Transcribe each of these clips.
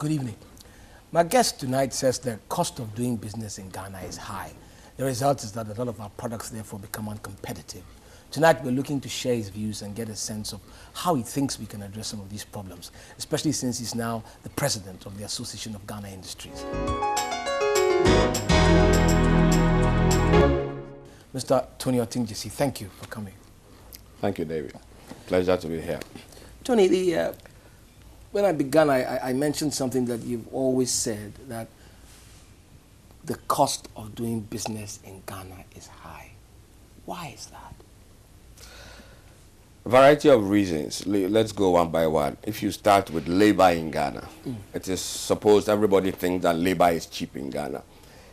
Good evening. My guest tonight says the cost of doing business in Ghana is high. The result is that a lot of our products therefore become uncompetitive. Tonight we're looking to share his views and get a sense of how he thinks we can address some of these problems, especially since he's now the president of the Association of Ghanaian Industries. Mr. Tony Oteng Gyasi, thank you for coming. Thank you, David. Pleasure to be here. Tony, when I began, I mentioned something that you've always said, that the cost of doing business in Ghana is high. Why is that? A variety of reasons. Let's go one by one. If you start with labor in Ghana, it is supposed everybody thinks that labor is cheap in Ghana.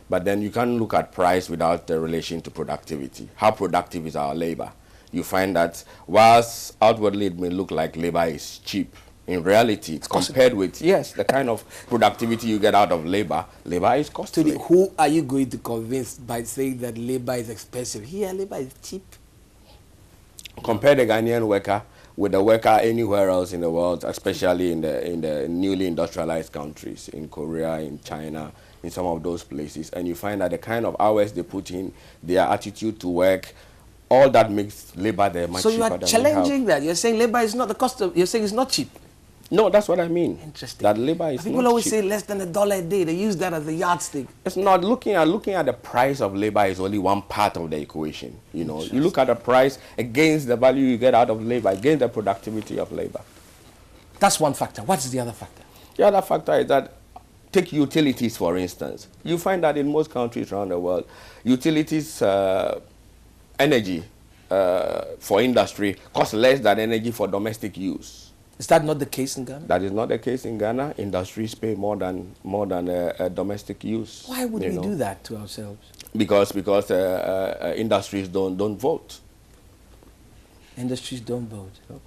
But then you can't look at price without the relation to productivity. How productive is our labor? You find that whilst outwardly it may look like labor is cheap, in reality, it's compared with, yes, the kind of productivity you get out of labor is costly. So who are you going to convince by saying that labor is expensive? Here, labor is cheap. Compare the Ghanaian worker with the worker anywhere else in the world, especially in the newly industrialized countries, in Korea, in China, in some of those places, and you find that the kind of hours they put in, their attitude to work, all that makes labor there much cheaper. So you are challenging that. You're saying labor is not the cost of, you're saying it's not cheap. No, that's what I mean. Interesting. That labor is people not always cheap. say less than $1 a day. They use that as a yardstick. It's not looking at the price of labor is only one part of the equation. You know, you look at the price against the value you get out of labor, against the productivity of labor. That's one factor. What's the other factor? The other factor is that, take utilities for instance. You find that in most countries around the world, utilities, energy for industry costs less than energy for domestic use. Is that not the case in Ghana? That is not the case in Ghana. Industries pay more than domestic use. Why would we do that to ourselves? Because industries don't vote. Industries don't vote. No.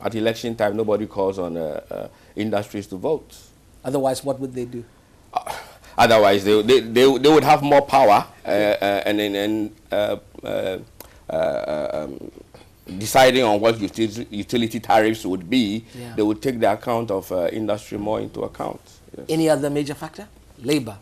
At election time, nobody calls on industries to vote. Otherwise, what would they do? Otherwise, they would have more power deciding on what utility tariffs would be. Yeah. They would take the account of industry more into account. Yes. Any other major factor? Labor,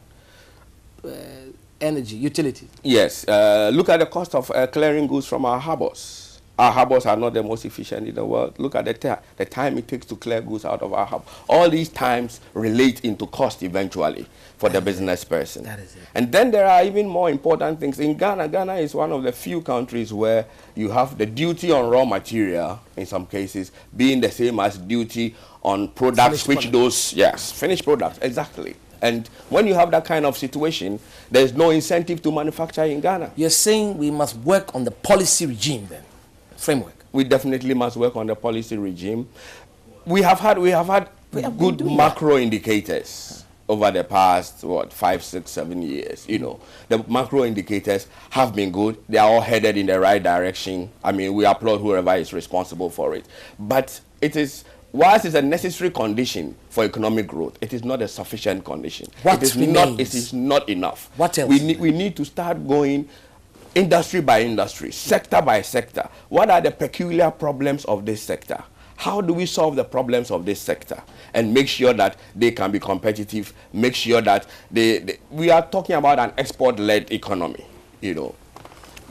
energy, utilities. Yes. Look at the cost of clearing goods from our harbors. Our harbors are not the most efficient in the world. Look at the time it takes to clear goods out of our harbor. All these times relate into cost eventually for the business person. That is it. And then there are even more important things. In Ghana, Ghana is one of the few countries where you have the duty on raw material, in some cases, being the same as duty on products, finished products, exactly. And when you have that kind of situation, there's no incentive to manufacture in Ghana. You're saying we must work on the policy regime then? Framework. We definitely must work on the policy regime. We have had good macro indicators over the past 5, 6, 7 years. You know, the macro indicators have been good. They are all headed in the right direction. I mean, we applaud whoever is responsible for it. But it is, whilst it's a necessary condition for economic growth, it is not a sufficient condition. What it is not enough. What else? We need to start going industry by industry, sector by sector. What are the peculiar problems of this sector? How do we solve the problems of this sector and make sure that they can be competitive, make sure that we are talking about an export-led economy, you know.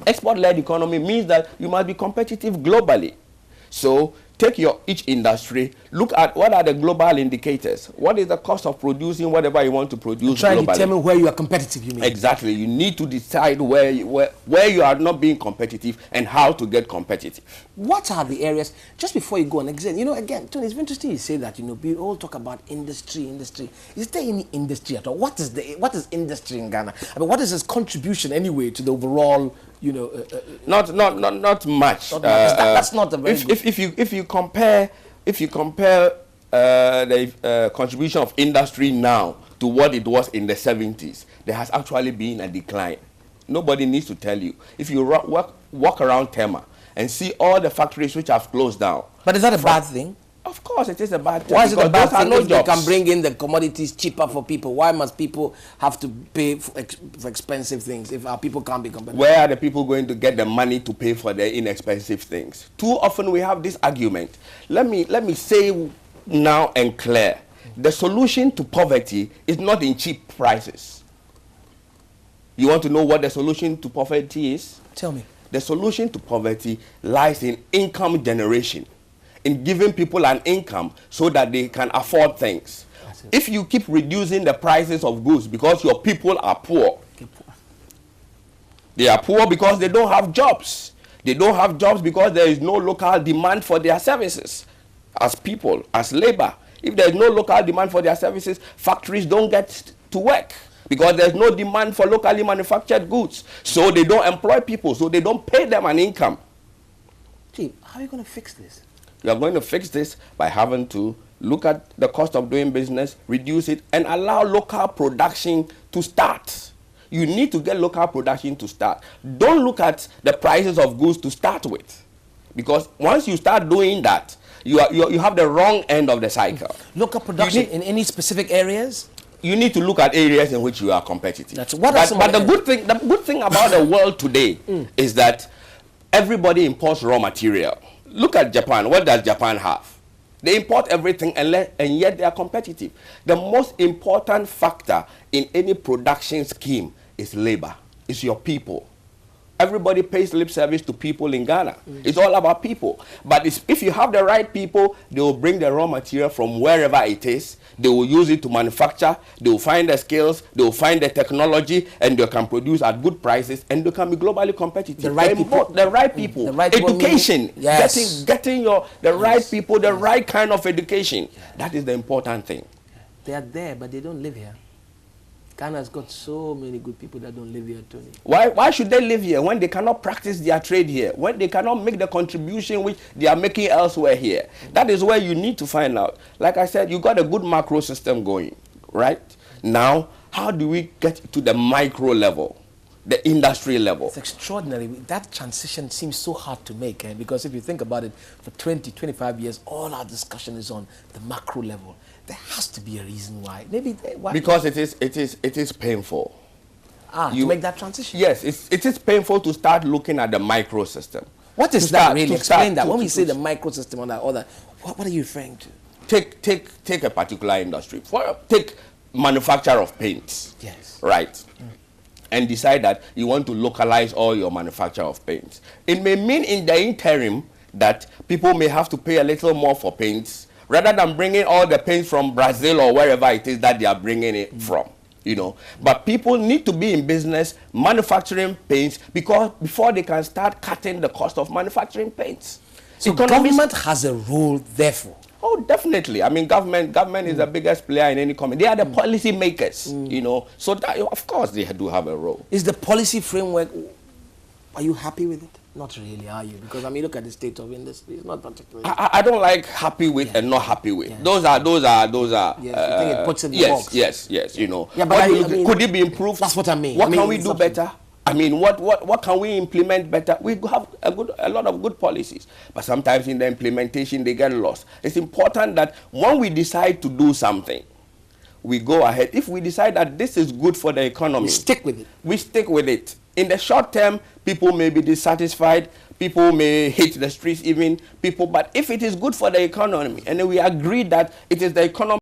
Export-led economy means that you must be competitive globally. So take each industry, look at what are the global indicators. What is the cost of producing whatever you want to produce globally? Try to determine where you are competitive, you mean? Exactly. You need to decide where you are not being competitive and how to get competitive. What are the areas, just before you go on, you know, again, Tony, it's interesting you say that, you know, we all talk about industry. Is there any industry at all? What is industry in Ghana? I mean, what is its contribution anyway to the overall, you know, not much. That's not a very if you compare the contribution of industry now to what it was in the 70s, there has actually been a decline. Nobody needs to tell you. If you walk around Tema and see all the factories which have closed down. But is that a bad thing? Of course, it is a bad thing. Why is it a bad thing if they can bring in the commodities cheaper for people? Why must people have to pay for expensive things if our people can't be competitive? Where are the people going to get the money to pay for their inexpensive things? Too often we have this argument. Let me say now and clear. the solution to poverty is not in cheap prices. You want to know what the solution to poverty is? Tell me. The solution to poverty lies in income generation, in giving people an income so that they can afford things. If you keep reducing the prices of goods because your people are poor, they are poor because they don't have jobs. They don't have jobs because there is no local demand for their services as people, as labor. If there is no local demand for their services, factories don't get to work because there's no demand for locally manufactured goods. So they don't employ people, so they don't pay them an income. Gee, how are you going to fix this? You are going to fix this by having to look at the cost of doing business, reduce it, and allow local production to start. You need to get local production to start. Don't look at the prices of goods to start with. Because once you start doing that, you have the wrong end of the cycle. Local production in any specific areas? You need to look at areas in which you are competitive. But the good thing about the world today is that everybody imports raw material. Look at Japan. What does Japan have? They import everything and yet they are competitive. The most important factor in any production scheme is labor. It's your people. Everybody pays lip service to people in Ghana. It's all about people. But if you have the right people, they will bring the raw material from wherever it is. They will use it to manufacture. They will find the skills. They will find the technology, and they can produce at good prices, and they can be globally competitive. The right people. The right people. The right people. Education. Yes. Getting the right people, the right kind of education. That is the important thing. They are there, but they don't live here. Ghana's got so many good people that don't live here, Tony. Why should they live here when they cannot practice their trade here, when they cannot make the contribution which they are making elsewhere here? That is where you need to find out. Like I said, you got a good macro system going, right? Now, how do we get to the micro level, the industry level? It's extraordinary. That transition seems so hard to make, because if you think about it, for 20, 25 years, all our discussion is on the macro level. There has to be a reason why. Maybe why? Because it is painful. To make that transition. Yes, it is painful to start looking at the micro system. What is that really? Explain that. When we say the micro system on that other, what are you referring to? Take a particular industry. Take manufacture of paints. Yes. Right. And decide that you want to localize all your manufacture of paints. It may mean in the interim that people may have to pay a little more for paints, rather than bringing all the paints from Brazil or wherever it is that they are bringing it from, you know. But people need to be in business manufacturing paints because before they can start cutting the cost of manufacturing paints. So government has a role, therefore. Oh, definitely. I mean, government is the biggest player in any company. They are the policy makers, you know. So that, of course, they do have a role. Is the policy framework, are you happy with it? Not really, are you? Because I mean, look at the state of industry. It's not particularly. I don't like happy with and not happy with. Yeah. Those are. Yes, you think it puts in the box. Yes. You know. Yeah, but could it be improved? That's what I mean. What can we do better? I mean, what can we implement better? We have a lot of good policies, but sometimes in the implementation they get lost. It's important that when we decide to do something, we go ahead. If we decide that this is good for the economy, we stick with it. We stick with it. In the short term, people may be dissatisfied, people may hate the streets even, but if it is good for the economy, and we agree that it is the economy